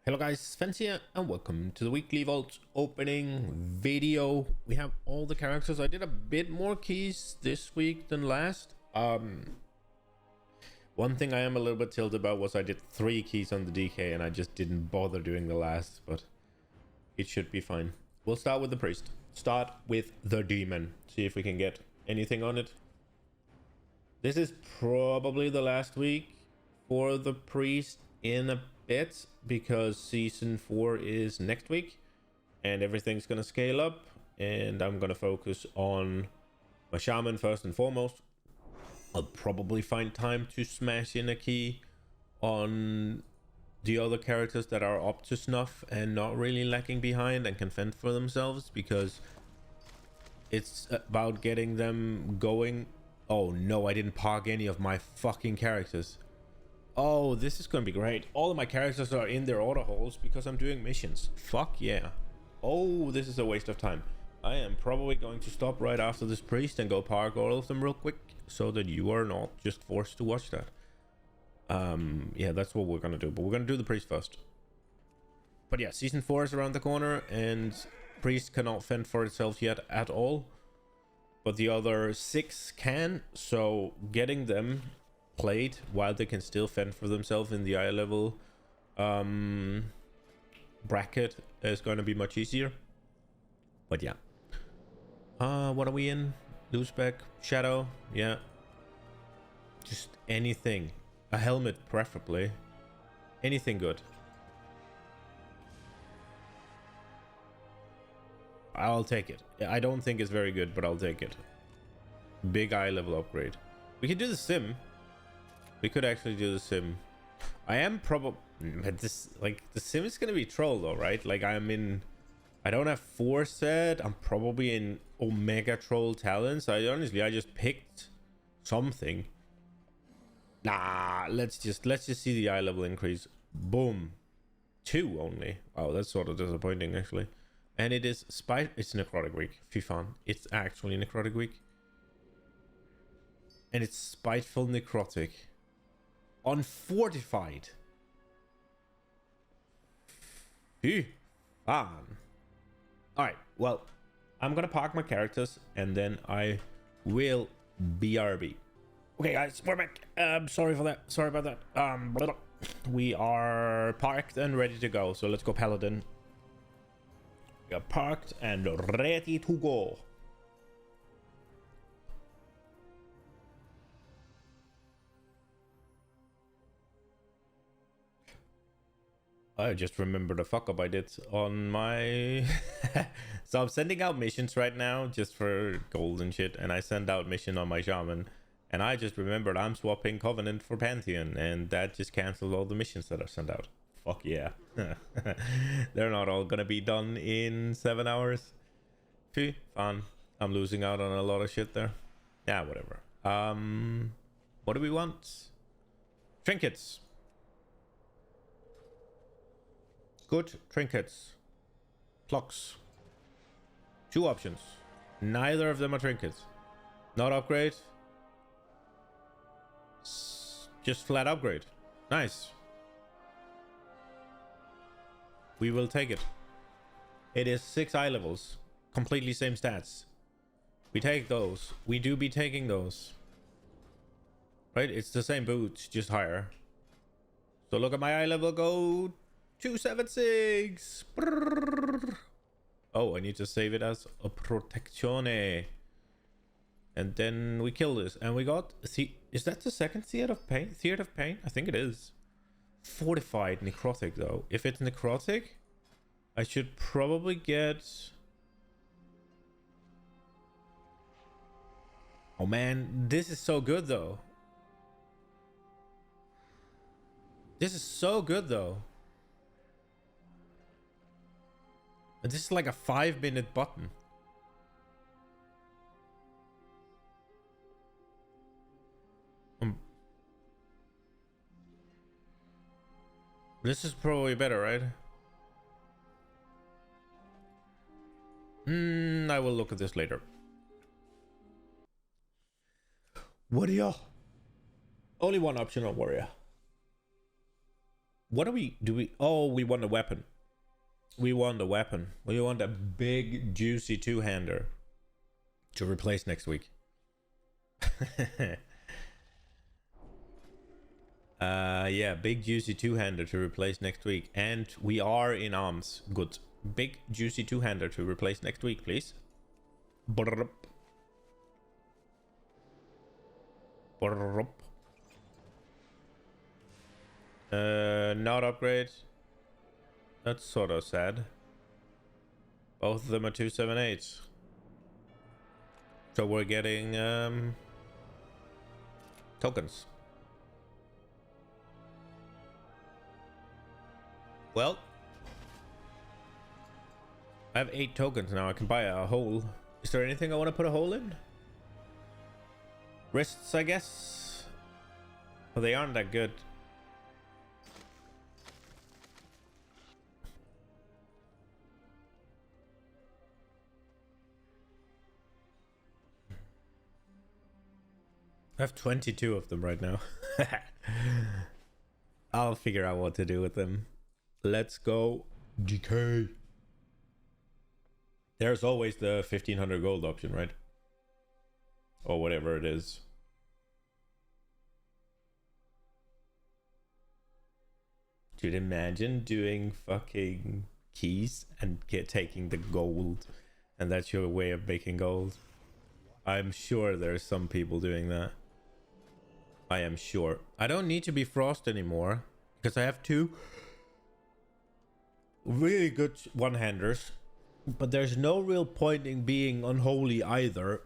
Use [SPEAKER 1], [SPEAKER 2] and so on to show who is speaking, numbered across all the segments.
[SPEAKER 1] Hello guys, Fence here and welcome to the weekly vault opening video. We have all the characters. I did a bit more keys this week than last. One thing I am a little bit tilted about was I did 3 keys on the DK and I just didn't bother doing the last, but it should be fine. We'll start with the priest. Start with the demon. See if we can get anything on it. This is probably the last week for the priest in a bit because season 4 is next week and everything's gonna scale up, and I'm gonna focus on my shaman first and foremost. I'll probably find time to smash in a key on the other characters that are up to snuff and not really lacking behind and can fend for themselves, because it's about getting them going. Oh no, I didn't park any of my fucking characters. Oh, this is gonna be great. All of my characters are in their auto holes because I'm doing missions. Fuck yeah. Oh, this is a waste of time. I am probably going to stop right after this priest and go park all of them real quick so that you are not just forced to watch that. Yeah, that's what we're gonna do. But we're gonna do the priest first. But yeah, season 4 is around the corner and priest cannot fend for itself yet at all. But the other 6 can, so getting them played while they can still fend for themselves in the eye level bracket is going to be much easier. But yeah, what are we in? Looseback, shadow, yeah, just anything. A helmet preferably, anything good. I'll take it. I don't think it's very good, but I'll take it. Big eye level upgrade. We could do the sim. We could actually do the sim. I am probably, but this, like, the sim is gonna be troll though, right? Like, I don't have foresight. I'm probably in Omega Troll talents. I just picked something. Nah, let's just see the eye level increase. Boom, 2 only. Oh, that's sort of disappointing actually. And it is it's necrotic week. Fifan. It's actually necrotic week. And it's spiteful necrotic. Unfortified. Fun. Alright, well, I'm gonna park my characters and then I will BRB. Okay guys, we're back. Sorry for that. Sorry about that. We are parked and ready to go. So let's go Paladin. We are parked and ready to go. I just remembered a fuck up I did on my so I'm sending out missions right now just for gold and shit, and I send out mission on my shaman, and I just remembered I'm swapping Covenant for Pantheon, and that just canceled all the missions that I sent out. Fuck yeah. They're not all gonna be done in 7 hours. Fun. I'm losing out on a lot of shit there. Yeah, whatever. What do we want? Trinkets. Good trinkets. Clocks. 2 options. Neither of them are trinkets. Not upgrade. Just flat upgrade. Nice. We will take it. It is 6 eye levels. Completely same stats. We take those. We do be taking those. Right? It's the same boots, just higher. So look at my eye level go. 276. Oh, I need to save it as a protectione. And then we kill this. And we got... See, is that the second Theater of Pain? Theater of Pain? I think it is. Fortified necrotic, though. If it's necrotic, I should probably get... Oh, man. This is so good, though. This is so good, though. And this is like a 5-minute button. This is probably better, right? I will look at this later. Warrior. Only one option on warrior. What do we? Oh, we want a weapon. We want a weapon. We want a big, juicy two-hander to replace next week. Yeah, big, juicy two-hander to replace next week. And we are in arms. Good. Big, juicy two-hander to replace next week, please. Brrrup. Brrrup. Not upgrade. That's sort of sad. Both of them are 278. So we're getting tokens. Well, I have 8 tokens now. I can buy a hole. Is there anything I want to put a hole in? Wrists, I guess. Well, they aren't that good. I have 22 of them right now. I'll figure out what to do with them. Let's go. DK. There's always the 1500 gold option, right? Or whatever it is. Dude, imagine doing fucking keys and taking the gold. And that's your way of making gold. I'm sure there's some people doing that. I am sure. I don't need to be Frost anymore because I have 2 really good one-handers, but there's no real point in being unholy either.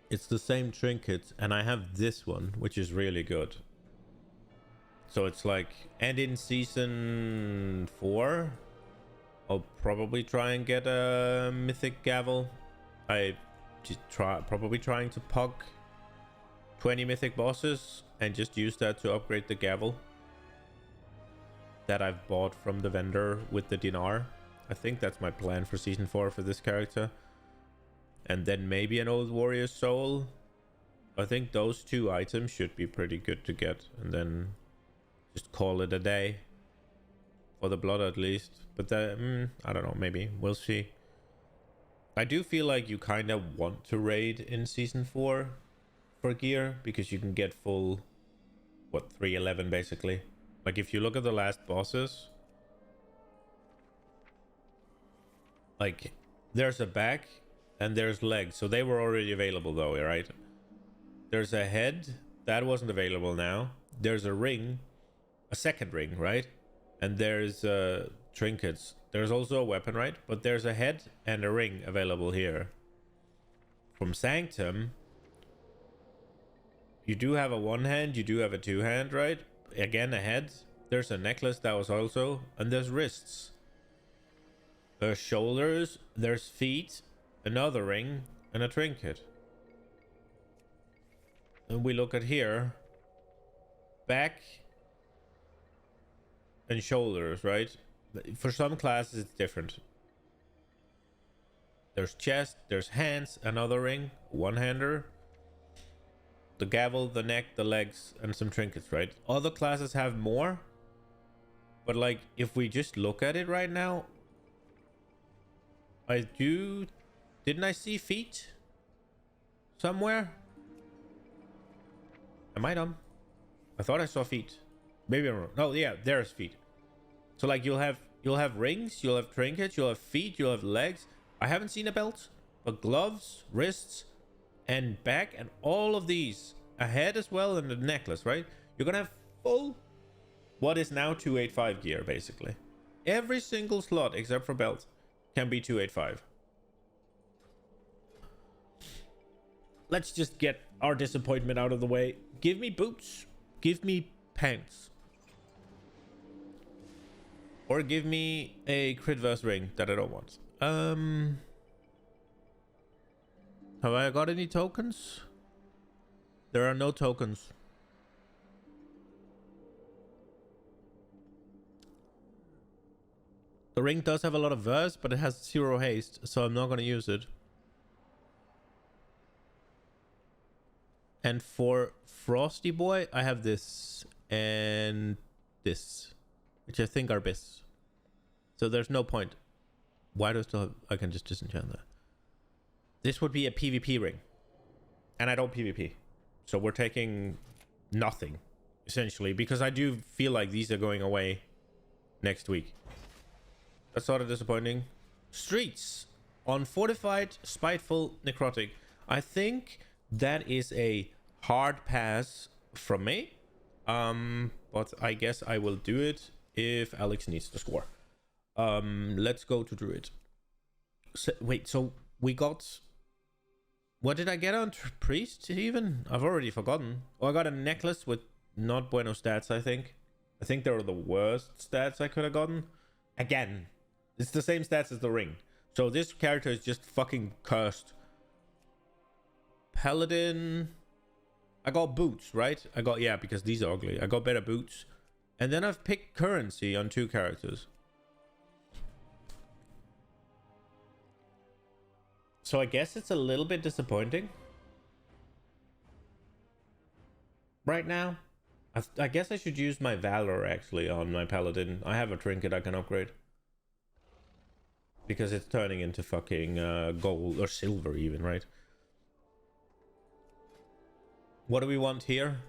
[SPEAKER 1] It's the same trinkets, and I have this one, which is really good. So it's like, and in season 4, I'll probably try and get a mythic gavel. I just probably trying to pug 20 mythic bosses and just use that to upgrade the gavel that I've bought from the vendor with the dinar. I think that's my plan for season 4 for this character. And then maybe an old warrior soul. I think those 2 items should be pretty good to get, and then just call it a day for the blood at least. But that, I don't know, maybe we'll see. I do feel like you kind of want to raid in season 4 for gear, because you can get full, what, 311 basically. Like if you look at the last bosses, like there's a back and there's legs, so they were already available though, right? There's a head that wasn't available now. There's a ring, a second ring, right? And there's trinkets. There's also a weapon, right? But there's a head and a ring available here. From Sanctum, you do have a one hand, you do have a two hand, right? Again, a head. There's a necklace that was also, and there's wrists. There's shoulders, there's feet, another ring, and a trinket. And we look at here, back and shoulders, right? For some classes it's different. There's chest, there's hands, another ring, one-hander, the gavel, the neck, the legs, and some trinkets, right? Other classes have more, but like if we just look at it right now, didn't I see feet somewhere? Am I dumb? I thought I saw feet. Maybe I'm wrong. No, yeah, there's feet. So like you'll have rings, you'll have trinkets, you'll have feet, you'll have legs. I haven't seen a belt, but gloves, wrists, and back, and all of these, a head as well, and a necklace, right? You're gonna have full what is now 285 gear, basically. Every single slot except for belt can be 285. Let's just get our disappointment out of the way. Give me boots. Give me pants. Or give me a crit-verse ring that I don't want. Have I got any tokens? There are no tokens. The ring does have a lot of verse, but it has 0 haste, so I'm not going to use it. And for Frosty Boy, I have this. And this, which I think are bis. So there's no point. Why do I still have... I can just disenchant that. This would be a PvP ring. And I don't PvP. So we're taking nothing, essentially. Because I do feel like these are going away next week. That's sort of disappointing. Streets. Unfortified, spiteful, necrotic. I think that is a hard pass from me. But I guess I will do it if Alex needs to score. Let's go to Druid. So, wait, so we got... What did I get on Priest even? I've already forgotten. Oh, I got a necklace with not bueno stats, I think. I think they were the worst stats I could have gotten. Again, it's the same stats as the ring. So this character is just fucking cursed. Paladin... I got boots, right? I got... Yeah, because these are ugly. I got better boots. And then I've picked currency on 2 characters. So I guess it's a little bit disappointing. Right now. I guess I should use my Valor actually on my Paladin. I have a trinket I can upgrade. Because it's turning into fucking gold or silver even, right? What do we want here?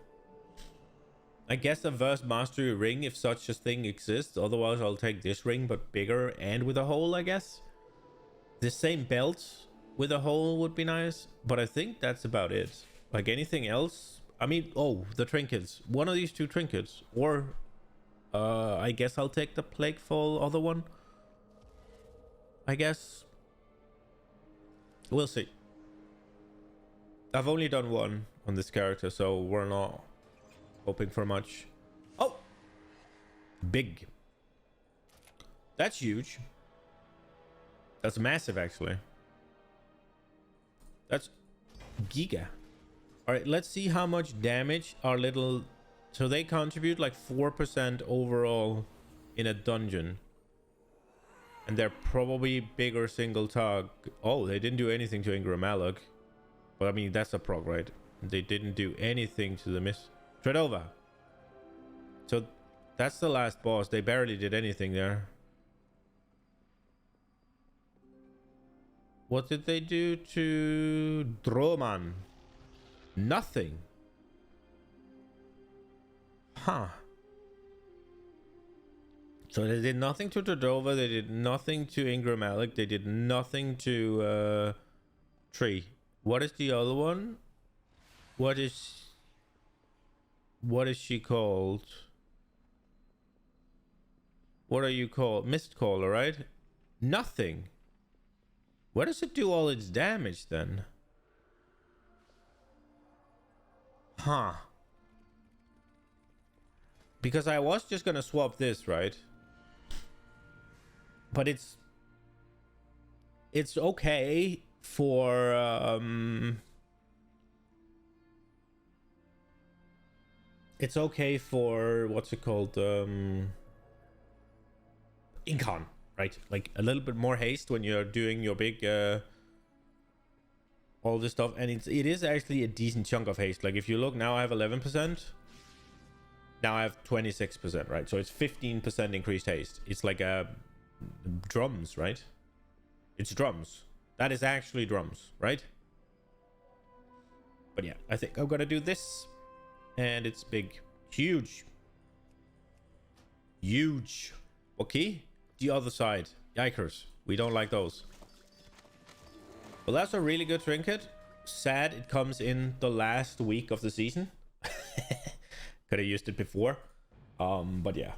[SPEAKER 1] I guess a Verse Mastery ring if such a thing exists. Otherwise I'll take this ring but bigger and with a hole, I guess. The same belt with a hole would be nice. But I think that's about it. Like anything else? I mean, oh, the trinkets. One of these 2 trinkets. Or I guess I'll take the Plaguefall other one. I guess. We'll see. I've only done one on this character, so we're not hoping for much. Oh! Big. That's huge. That's massive, actually. That's giga. Alright, let's see how much damage our little... So they contribute like 4% overall in a dungeon. And they're probably bigger single target. Oh, they didn't do anything to Ingram Alec. But I mean, that's a prog, right? They didn't do anything to the miss. Tredova. So that's the last boss. They barely did anything there. What did they do to Droman? Nothing. Huh. So they did nothing to Tredova. They did nothing to Ingram Alec. They did nothing to Tree. What is the other one? What is she called? What are you called? Mistcaller, right? Nothing. Where does it do all its damage then? Huh. Because I was just gonna swap this, right? But it's okay for it's okay for what's it called, Incon, right? Like a little bit more haste when you're doing your big all this stuff, and it is actually a decent chunk of haste. Like if you look now, I have 11%. Now I have 26%, right? So it's 15% increased haste. It's like drums, right? It's drums. That is actually drums, right? But yeah, I think I'm gonna do this. And it's big. Huge. Huge. Okay. The other side. Yikers. We don't like those. Well, that's a really good trinket. Sad it comes in the last week of the season. Could have used it before. But yeah.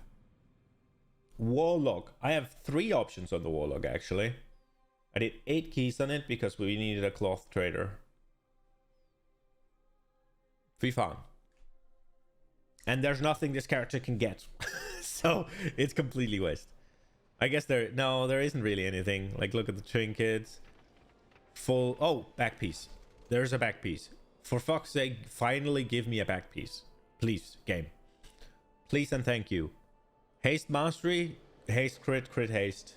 [SPEAKER 1] Warlock. I have 3 options on the Warlock, actually. I did 8 keys on it because we needed a cloth trader. Free fun. And there's nothing this character can get. So it's completely waste. I guess there isn't really anything. Like, look at the trinkets. Full... Oh, back piece. There's a back piece. For fuck's sake, finally give me a back piece. Please, game. Please and thank you. Haste mastery. Haste crit, crit haste.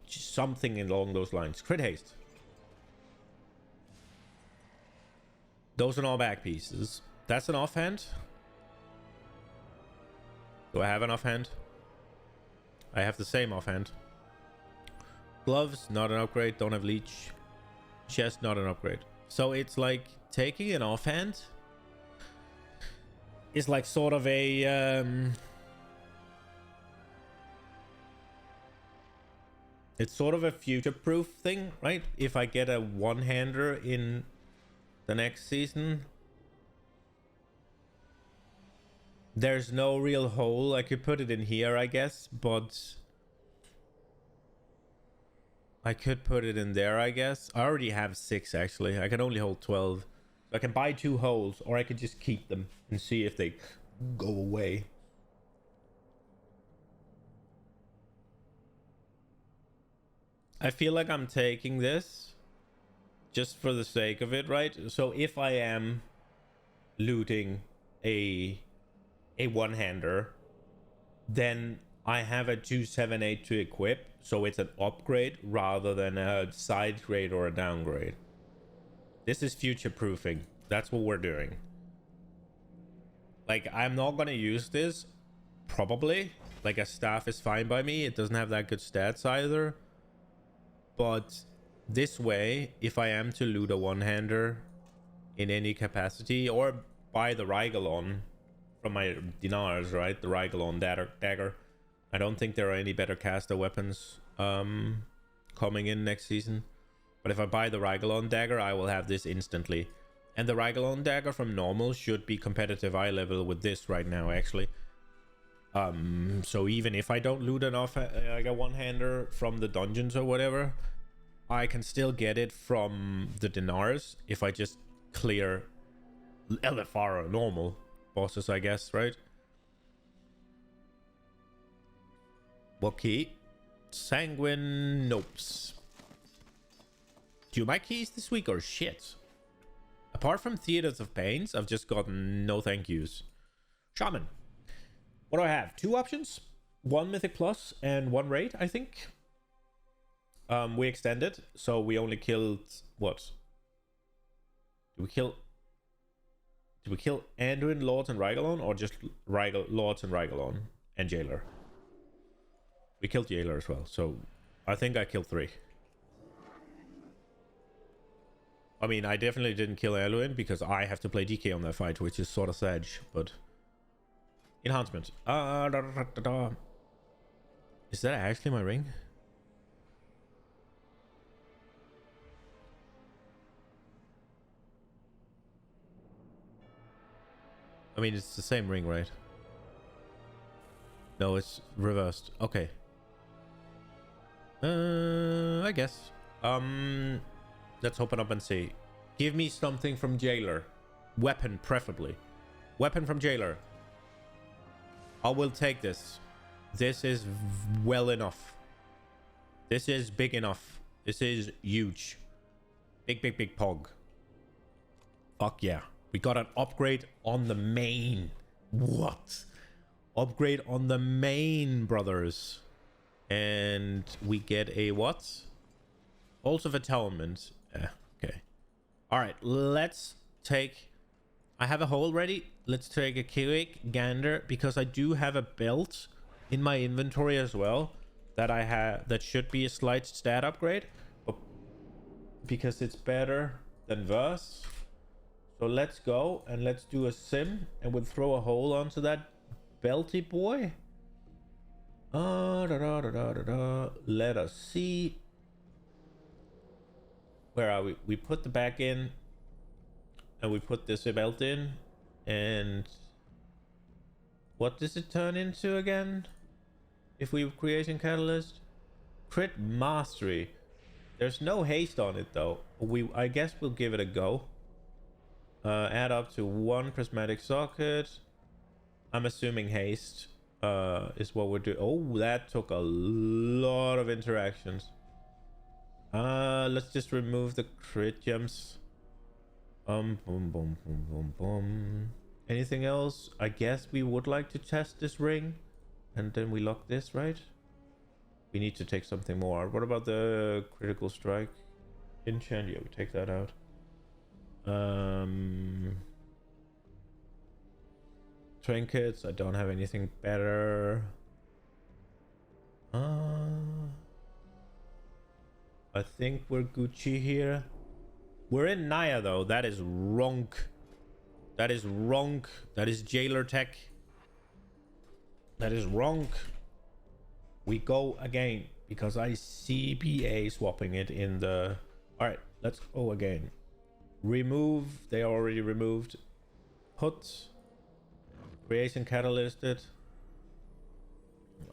[SPEAKER 1] Just something along those lines. Crit haste. Those are all back pieces. That's an offhand. Do I have an offhand? I have the same offhand. Gloves, not an upgrade. Don't have leech. Chest, not an upgrade. So it's like taking an offhand is like sort of a it's sort of a future-proof thing, right? If I get a one-hander in the next season, there's no real hole. I could put it in here, I guess, but I could put it in there, I guess. I already have 6, actually. I can only hold 12. So I can buy 2 holes, or I could just keep them and see if they go away. I feel like I'm taking this just for the sake of it, right? So if I am looting a one-hander, then I have a 278 to equip, so it's an upgrade rather than a side grade or a downgrade. This is future-proofing. That's what we're doing. Like, I'm not gonna use this, probably. Like, a staff is fine by me. It doesn't have that good stats either. But this way, if I am to loot a one-hander in any capacity, or buy the Rigalon from my dinars, right? The Rigalon dagger. I don't think there are any better caster weapons coming in next season. But if I buy the Rigalon dagger, I will have this instantly. And the Rigalon dagger from normal should be competitive eye level with this right now, actually. So even if I don't loot enough, like a one-hander from the dungeons or whatever, I can still get it from the dinars if I just clear LFR or normal bosses, I guess, right? What key? Sanguine Nopes. Do you my keys this week or shit? Apart from Theaters of Pains, I've just gotten no thank yous. Shaman. What do I have? 2 options? 1 Mythic Plus and 1 Raid, I think. We extended, so we only killed... What? Did we kill Anduin, Lords, and Rigalon? Or just Lords and Rigalon and Jailer? We killed Jailer as well, so I think I killed 3. I mean, I definitely didn't kill Anduin because I have to play DK on that fight, which is sort of sad, but... Enhancement. Is that actually my ring? I mean, it's the same ring, right? No, it's reversed. Okay. I guess. Let's open up and see. Give me something from Jailer. Weapon, preferably. Weapon from Jailer. I will take this. This is well enough. This is big enough. This is huge. Big, big, big pog. Fuck yeah. We got an upgrade on the main. What? Upgrade on the main, brothers. And we get a what? Pulse of Atonement. Okay. Alright, let's take... I have a hole ready. Let's take a quick gander, because I do have a belt in my inventory as well that I have, that should be a slight stat upgrade, but because it's better than Verse. So let's go and let's do a sim, and we'll throw a hole onto that belty boy. Let us see. Where are we? We put the back in, and we put this belt in, and what does it turn into again? If we create a catalyst, crit mastery. There's no haste on it though. I guess we'll give it a go. Add up to 1 prismatic socket. I'm assuming haste is what we're doing. Oh, that took a lot of interactions. Let's just remove the crit gems. Boom, boom, boom, boom, boom. Anything else? I guess we would like to test this ring, and then we lock this, right? We need to take something more. What about the critical strike? Enchant, yeah, we take that out. trinkets. I don't have anything better. I think we're Gucci here. We're in Naya though. That is wrong. That is wrong. That is jailer tech. That is wrong. We go again because I see PA swapping it in the... All right, let's go again. Remove. They are already removed. Put. Creation catalysted.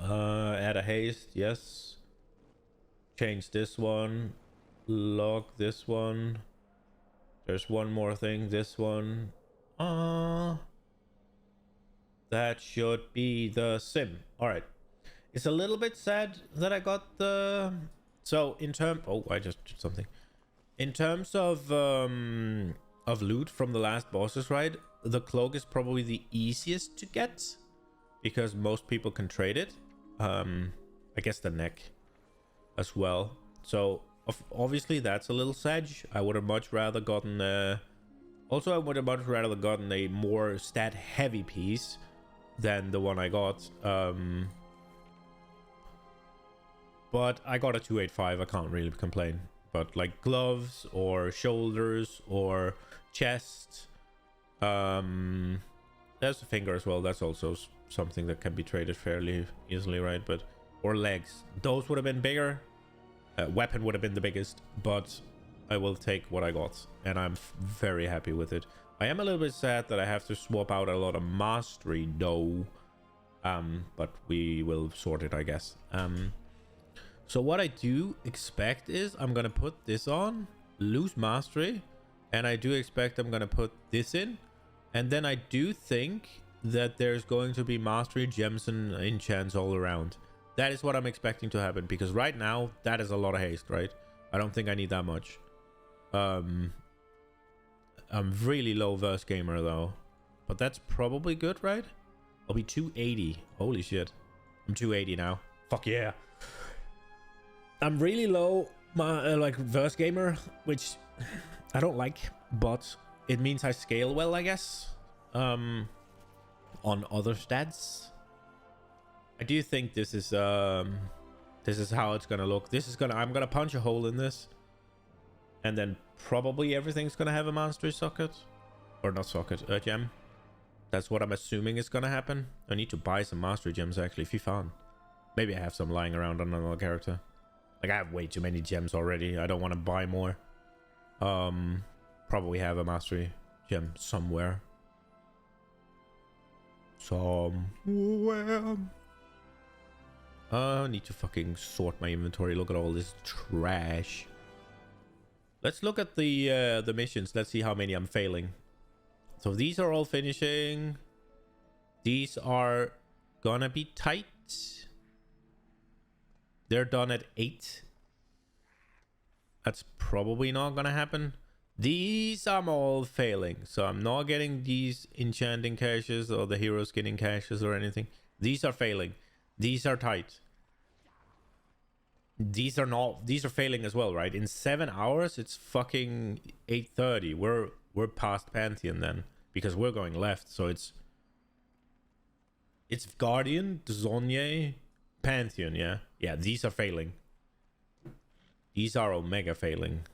[SPEAKER 1] Add a haste. Yes. Change this one. Lock this one. There's one more thing. This one. That should be the sim. All right. It's a little bit sad that I got the... So in term... Oh, I just did something. In terms of loot from the last bosses, right? The cloak is probably the easiest to get because most people can trade it. I guess the neck as well. So obviously that's a little sad. I would have much rather gotten also I would have much rather gotten a more stat heavy piece than the one I got. But I got a 285. I can't really complain. But like gloves or shoulders or chest, there's a finger as well. That's also something that can be traded fairly easily, right? But or legs, those would have been bigger. Weapon would have been the biggest, but I will take what I got, and I'm very happy with it. I am a little bit sad that I have to swap out a lot of mastery though, but we will sort it, I guess. So what I do expect is I'm gonna put this on, lose mastery, and I do expect I'm gonna put this in, and then I do think that there's going to be mastery gems and enchants all around. That is what I'm expecting to happen, because right now that is a lot of haste, right? I don't think I need that much. I'm really low verse gamer though, but that's probably good, right? I'll be 280. Holy shit, I'm 280 now. Fuck yeah. I'm really low, like verse gamer, which I don't like, but it means I scale well, I guess. On other stats, I do think this is how it's gonna look. I'm gonna punch a hole in this, and then probably everything's gonna have a mastery socket, or not socket, a gem. That's what I'm assuming is gonna happen. I need to buy some mastery gems actually. Fy fan. Maybe I have some lying around on another character. Like, I have way too many gems already. I don't want to buy more. Probably have a mastery gem somewhere. I need to fucking sort my inventory. Look at all this trash. Let's look at the missions. Let's see how many I'm failing. So these are all finishing. These are gonna be tight. They're done at 8. That's probably not gonna happen. These I'm all failing, so I'm not getting these enchanting caches or the hero skinning caches or anything. These are failing. These are tight. These are not. These are failing as well, right? In 7 hours, it's fucking 8:30. We're past Pantheon then, because we're going left. So it's Guardian, Zonye, Pantheon. Yeah. These are failing. These are Omega failing.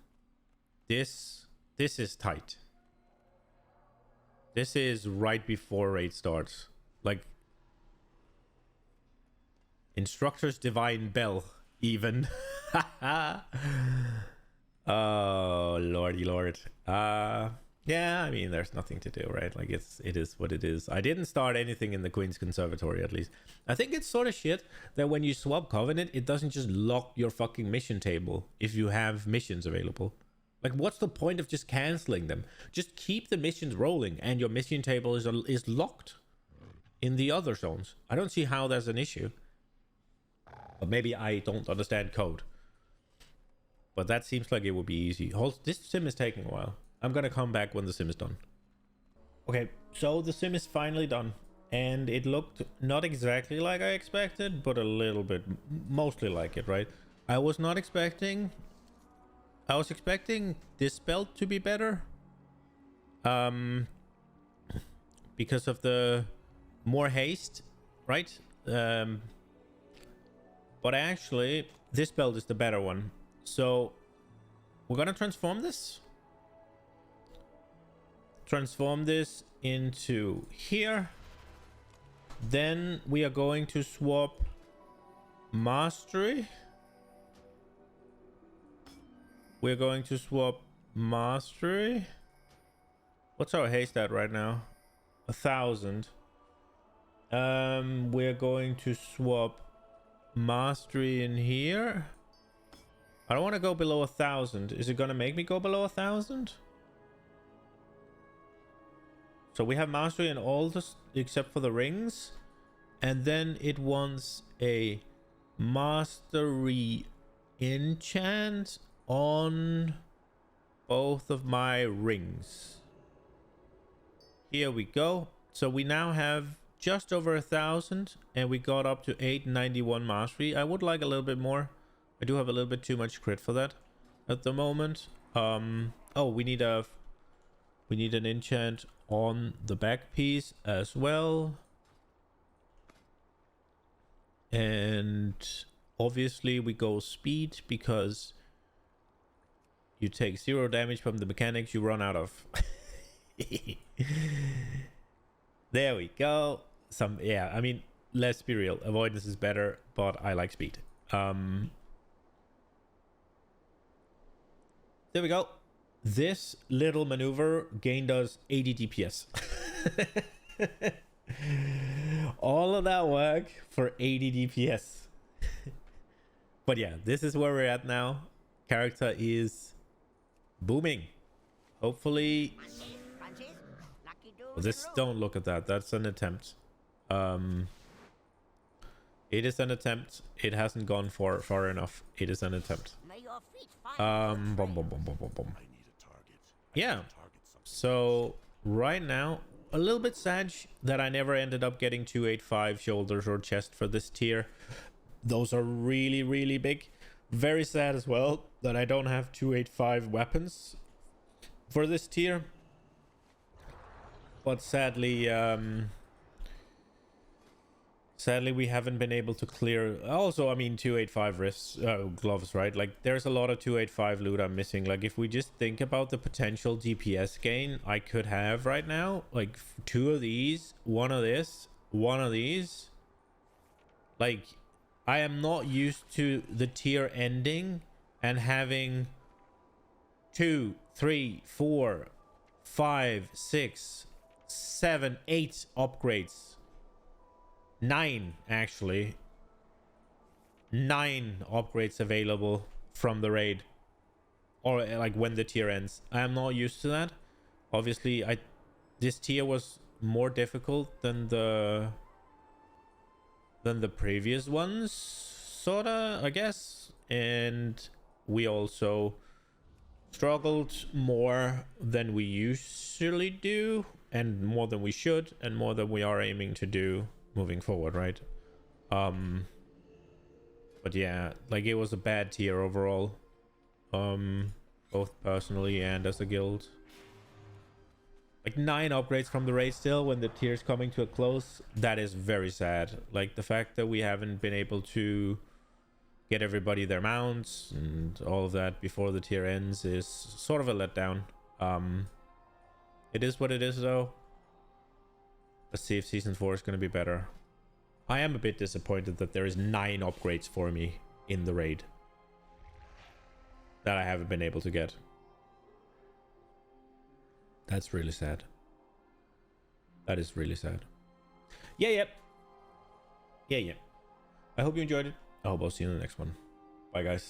[SPEAKER 1] This is tight. This is right before raid starts. Like Instructor's Divine Bell, even. Oh, lordy lord. Yeah, I mean, there's nothing to do, right? Like, it is what it is. I didn't start anything in the Queen's Conservatory, at least. I think it's sort of shit that when you swap Covenant, it doesn't just lock your fucking mission table if you have missions available. Like, what's the point of just canceling them? Just keep the missions rolling, and your mission table is locked in the other zones. I don't see how there's an issue. But maybe I don't understand code. But that seems like it would be easy. This sim is taking a while. I'm gonna come back when the sim is done. Okay, so the sim is finally done. And it looked not exactly like I expected, but a little bit, mostly like it, right? I was expecting this belt to be better. Because of the more haste, right? But actually, this build is the better one. So we're gonna transform this. Transform this into here. Then we are going to swap mastery. We're going to swap mastery. What's our haste at right now? 1,000. We're going to swap mastery in here. I don't want to go below 1,000. Is it gonna make me go below 1,000? So we have mastery in all this except for the rings, and then it wants a mastery enchant on both of my rings. Here we go. So we now have just over 1,000, and we got up to 891 mastery. I would like a little bit more. I do have a little bit too much crit for that at the moment. Oh, we need an enchant on the back piece as well. And obviously we go speed because you take 0 damage from the mechanics you run out of. There we go. Yeah, I mean, let's be real. Avoidance is better, but I like speed. There we go. This little maneuver gained us 80 DPS. All of that work for 80 DPS. But yeah, this is where we're at now. Character is booming. Hopefully... Well, this, don't look at that. That's an attempt. It is an attempt. It hasn't gone far enough. It is an attempt. Boom, boom, boom, boom, boom, boom. Yeah. So right now, a little bit sad that I never ended up getting 285 shoulders or chest for this tier. Those are really, really big. Very sad as well that I don't have 285 weapons for this tier. But sadly, sadly we haven't been able to clear. Also, I mean, 285 wrists, gloves, right? Like, there's a lot of 285 loot I'm missing. Like, if we just think about the potential DPS gain I could have right now, like 2 of these, 1 of this, 1 of these. Like, I am not used to the tier ending and having 2, 3, 4, 5, 6, 7, 8 upgrades. 9, actually. 9 upgrades available from the raid, or like when the tier ends. I am not used to that. Obviously, this tier was more difficult than the previous ones, sorta, I guess. And we also struggled more than we usually do, and more than we should, and more than we are aiming to do moving forward, right? But yeah, like, it was a bad tier overall, both personally and as a guild. Like, 9 upgrades from the raid still when the tier's coming to a close. That is very sad. Like, the fact that we haven't been able to get everybody their mounts and all of that before the tier ends is sort of a letdown. It is what it is, though. Let's see if season 4 is going to be better. I am a bit disappointed that there is 9 upgrades for me in the raid that I haven't been able to get. That's really sad. That is really sad. Yeah. I hope you enjoyed it. I hope I'll see you in the next one. Bye, guys.